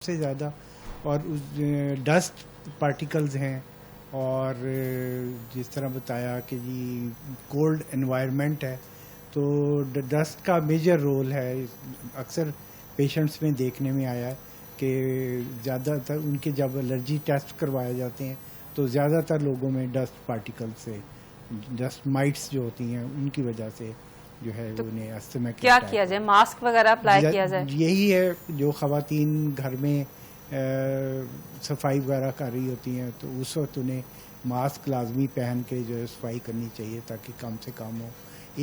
से ज़्यादा, और उस डस्ट पार्टिकल्स हैं, और जिस तरह बताया कि जी कोल्ड एनवायरनमेंट है, तो डस्ट का मेजर रोल है। अक्सर पेशेंट्स में देखने में आया है कि ज़्यादातर उनके जब एलर्जी टेस्ट करवाए जाते हैं तो ज़्यादातर लोगों में डस्ट पार्टिकल से, डस्ट माइट्स जो होती हैं उनकी वजह से जो है तो उन्हें अस्थमा क्या किया जाए? मास्क वगैरह अप्लाई किया जाए? यही है, जो ख़वातीन घर में सफाई वगैरह कर रही होती हैं तो उस वक्त उन्हें मास्क लाजमी पहन के जो है सफाई करनी चाहिए ताकि कम से कम हो।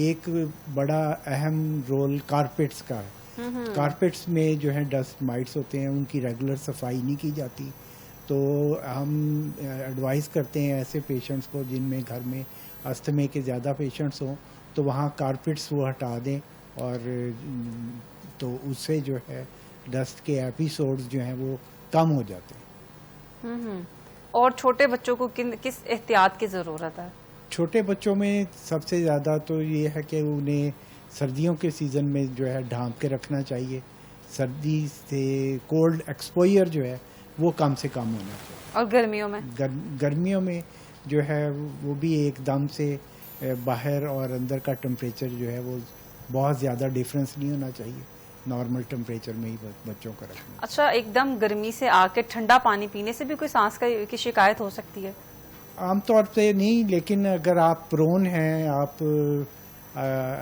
एक बड़ा अहम रोल कारपेट्स का है। कारपेट्स में जो है डस्ट माइट्स होते हैं, उनकी रेगुलर सफाई नहीं की जाती, तो हम एडवाइस करते हैं ऐसे पेशेंट्स को जिनमें घर में अस्थमे के ज़्यादा पेशेंट्स हों तो वहाँ कारपेट्स वो हटा दें, और तो उससे जो है डस्ट के एपिसोड्स जो हैं वो कम हो जाते हैं। और छोटे बच्चों को किस एहतियात की ज़रूरत है? छोटे बच्चों में सबसे ज़्यादा तो ये है कि उन्हें सर्दियों के सीज़न में जो है ढांप के रखना चाहिए। सर्दी से कोल्ड एक्सपोजर जो है वो कम से कम होना चाहिए। और गर्मियों में? गर्मियों में जो है वो भी एकदम से बाहर और अंदर का टेम्परेचर जो है वो बहुत ज़्यादा डिफरेंस नहीं होना चाहिए, नॉर्मल टेम्परेचर में ही बच्चों का रखना। अच्छा, एकदम गर्मी से आके ठंडा पानी पीने से भी कोई सांस की शिकायत हो सकती है? आमतौर पे नहीं, लेकिन अगर आप प्रोन हैं, आप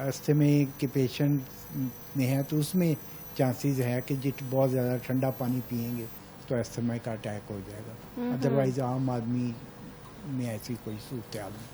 अस्थमे के पेशेंट में हैं तो उसमें चांसेस है कि जिट बहुत ज़्यादा ठंडा पानी पिएंगे तो अस्थमा का अटैक हो जाएगा। अदरवाइज आम आदमी में ऐसी कोई सूरत हाल नहीं।